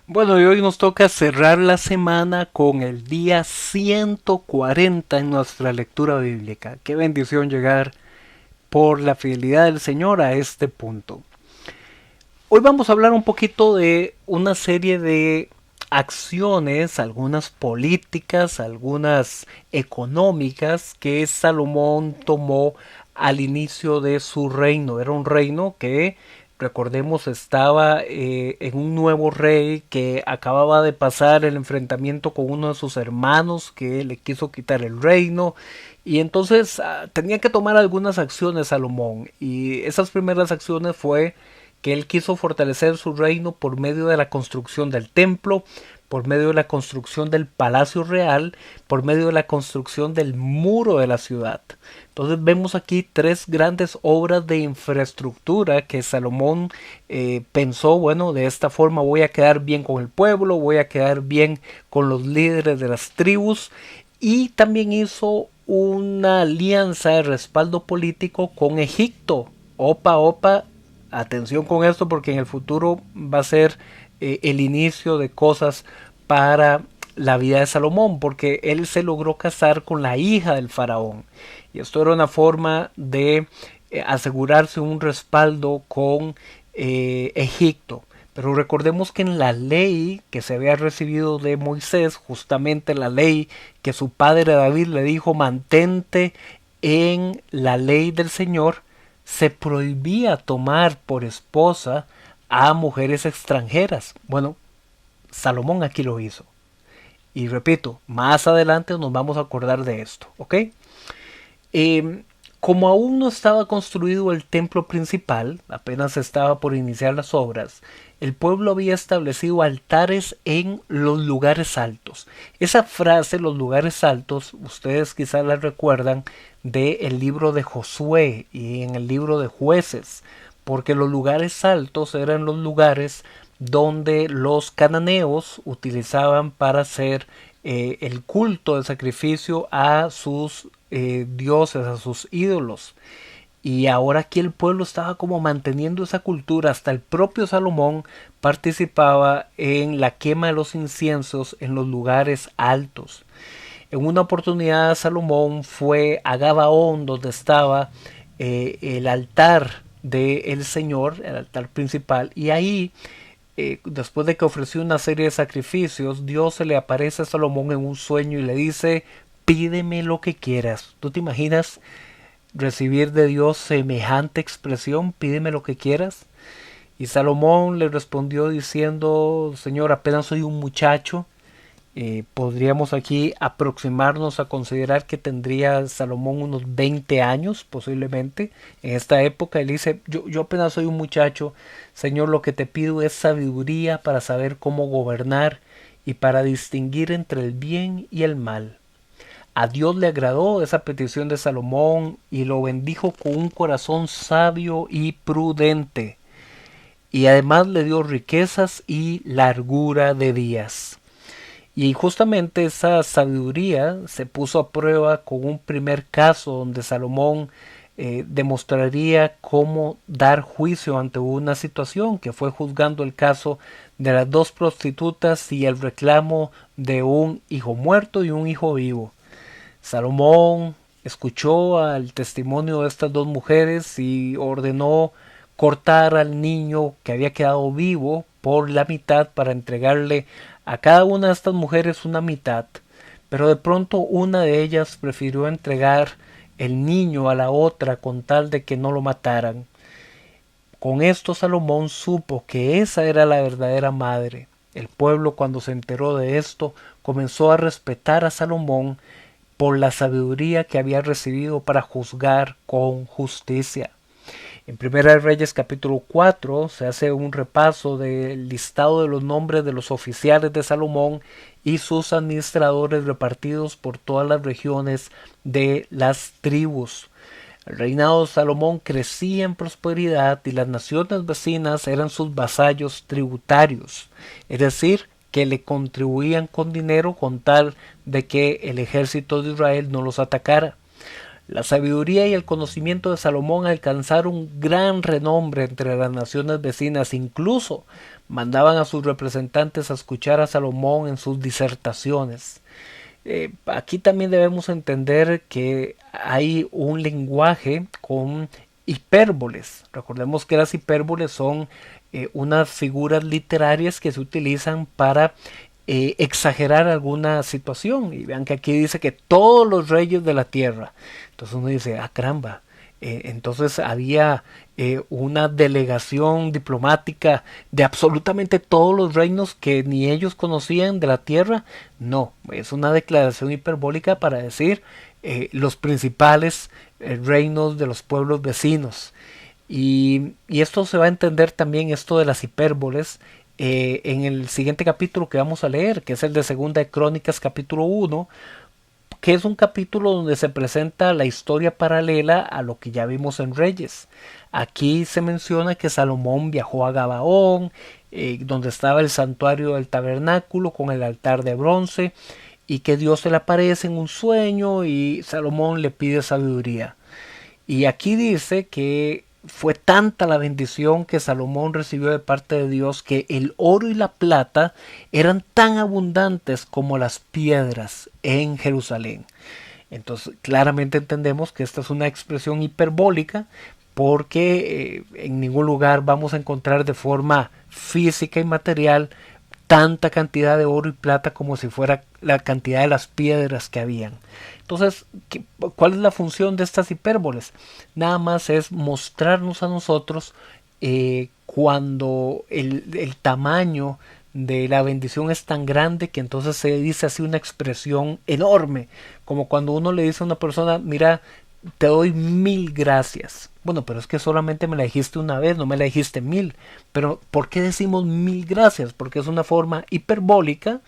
Bueno, y hoy nos toca cerrar la semana con el día 140 en nuestra lectura bíblica. Qué bendición llegar por la fidelidad del Señor a este punto. Hoy vamos a hablar un poquito de una serie de acciones, algunas políticas, algunas económicas que Salomón tomó al inicio de su reino. Era un reino que, recordemos, estaba en un nuevo rey que acababa de pasar el enfrentamiento con uno de sus hermanos que le quiso quitar el reino. Y entonces tenía que tomar algunas acciones Salomón. Y esas primeras acciones fue que él quiso fortalecer su reino por medio de la construcción del templo, por medio de la construcción del palacio real, por medio de la construcción del muro de la ciudad. Entonces vemos aquí tres grandes obras de infraestructura que Salomón pensó, bueno, de esta forma voy a quedar bien con el pueblo, voy a quedar bien con los líderes de las tribus, y también hizo una alianza de respaldo político con Egipto. Opa, opa, atención con esto porque en el futuro va a ser el inicio de cosas para la vida de Salomón, porque él se logró casar con la hija del faraón. Y esto era una forma de asegurarse un respaldo con Egipto. Pero recordemos que en la ley que se había recibido de Moisés, justamente la ley que su padre David le dijo, mantente en la ley del Señor, se prohibía tomar por esposa a mujeres extranjeras. Bueno, Salomón aquí lo hizo. Y repito, más adelante nos vamos a acordar de esto, ¿ok? Eh, Como aún no estaba construido el templo principal, apenas estaba por iniciar las obras, el pueblo había establecido altares en los lugares altos. Esa frase, los lugares altos, ustedes quizás la recuerdan del libro de Josué y en el libro de Jueces, porque los lugares altos eran los lugares donde los cananeos utilizaban para hacer el culto de sacrificio a sus dioses, a sus ídolos. Y ahora aquí el pueblo estaba como manteniendo esa cultura. Hasta el propio Salomón participaba en la quema de los inciensos en los lugares altos. En una oportunidad Salomón fue a Gabaón, donde estaba el altar del Señor, el altar principal, y ahí después de que ofreció una serie de sacrificios, Dios se le aparece a Salomón en un sueño y le dice, pídeme lo que quieras. ¿Tú te imaginas recibir de Dios semejante expresión? Pídeme lo que quieras. Y Salomón le respondió diciendo, Señor, apenas soy un muchacho. Podríamos aquí aproximarnos a considerar que tendría Salomón unos 20 años posiblemente en esta época. Él dice, yo apenas soy un muchacho, Señor, lo que te pido es sabiduría para saber cómo gobernar y para distinguir entre el bien y el mal. A Dios le agradó esa petición de Salomón y lo bendijo con un corazón sabio y prudente. Y además le dio riquezas y largura de días. Y justamente esa sabiduría se puso a prueba con un primer caso donde Salomón demostraría cómo dar juicio ante una situación, que fue juzgando el caso de las dos prostitutas y el reclamo de un hijo muerto y un hijo vivo. Salomón escuchó al testimonio de estas dos mujeres y ordenó cortar al niño que había quedado vivo por la mitad para entregarle a cada una de estas mujeres una mitad, pero de pronto una de ellas prefirió entregar el niño a la otra con tal de que no lo mataran. Con esto Salomón supo que esa era la verdadera madre. El pueblo, cuando se enteró de esto, comenzó a respetar a Salomón por la sabiduría que había recibido para juzgar con justicia. En Primera de Reyes capítulo 4 se hace un repaso del listado de los nombres de los oficiales de Salomón y sus administradores repartidos por todas las regiones de las tribus. El reinado de Salomón crecía en prosperidad y las naciones vecinas eran sus vasallos tributarios, es decir, que le contribuían con dinero con tal de que el ejército de Israel no los atacara. La sabiduría y el conocimiento de Salomón alcanzaron gran renombre entre las naciones vecinas, incluso mandaban a sus representantes a escuchar a Salomón en sus disertaciones. Aquí también debemos entender que hay un lenguaje con hipérboles. Recordemos que las hipérboles son unas figuras literarias que se utilizan para exagerar alguna situación. Y vean que aquí dice que todos los reyes de la tierra. Entonces uno dice, ah, caramba. Entonces había una delegación diplomática de absolutamente todos los reinos que ni ellos conocían de la tierra. No, es una declaración hiperbólica para decir los principales reinos de los pueblos vecinos. Y esto se va a entender también, esto de las hipérboles, en el siguiente capítulo que vamos a leer, que es el de Segunda de Crónicas capítulo 1, que es un capítulo donde se presenta la historia paralela a lo que ya vimos en Reyes. Aquí se menciona que Salomón viajó a Gabaón, donde estaba el santuario del tabernáculo con el altar de bronce, y que Dios se le aparece en un sueño y Salomón le pide sabiduría. Y aquí dice que fue tanta la bendición que Salomón recibió de parte de Dios que el oro y la plata eran tan abundantes como las piedras en Jerusalén. Entonces claramente entendemos que esta es una expresión hiperbólica porque en ningún lugar vamos a encontrar de forma física y material tanta cantidad de oro y plata como si fuera la cantidad de las piedras que habían. Entonces, ¿cuál es la función de estas hipérboles? Nada más es mostrarnos a nosotros cuando el tamaño de la bendición es tan grande que entonces se dice así una expresión enorme, como cuando uno le dice a una persona, mira, te doy 1000 gracias. Bueno, pero es que solamente me la dijiste una vez, no me la dijiste 1000. Pero ¿por qué decimos 1000 gracias? Porque es una forma hiperbólica,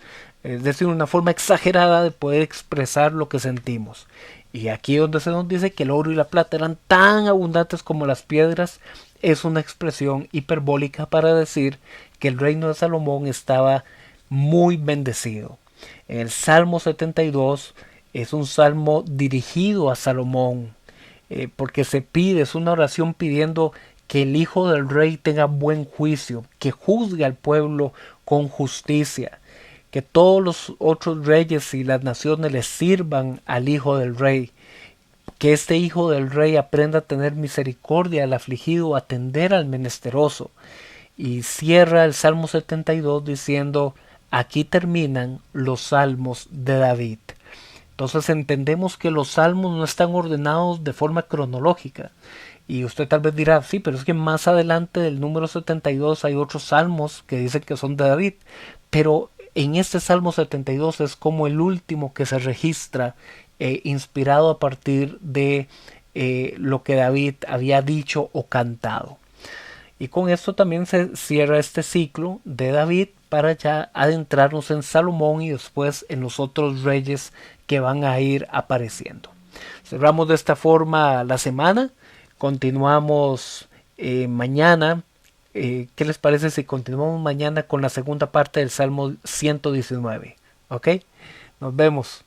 es decir, una forma exagerada de poder expresar lo que sentimos. Y aquí donde se nos dice que el oro y la plata eran tan abundantes como las piedras, es una expresión hiperbólica para decir que el reino de Salomón estaba muy bendecido. En el Salmo 72 es un salmo dirigido a Salomón, porque se pide, es una oración pidiendo que el hijo del rey tenga buen juicio, que juzgue al pueblo con justicia, que todos los otros reyes y las naciones le sirvan al hijo del rey, que este hijo del rey aprenda a tener misericordia al afligido, a atender al menesteroso. Y cierra el Salmo 72 diciendo, aquí terminan los salmos de David. Entonces entendemos que los salmos no están ordenados de forma cronológica. Y usted tal vez dirá, sí, pero es que más adelante del número 72 hay otros salmos que dicen que son de David. Pero en este Salmo 72 es como el último que se registra, inspirado a partir de lo que David había dicho o cantado. Y con esto también se cierra este ciclo de David para ya adentrarnos en Salomón y después en los otros reyes que van a ir apareciendo. Cerramos de esta forma la semana. Continuamos mañana. ¿Qué les parece si continuamos mañana con la segunda parte del Salmo 119? ¿Ok? Nos vemos.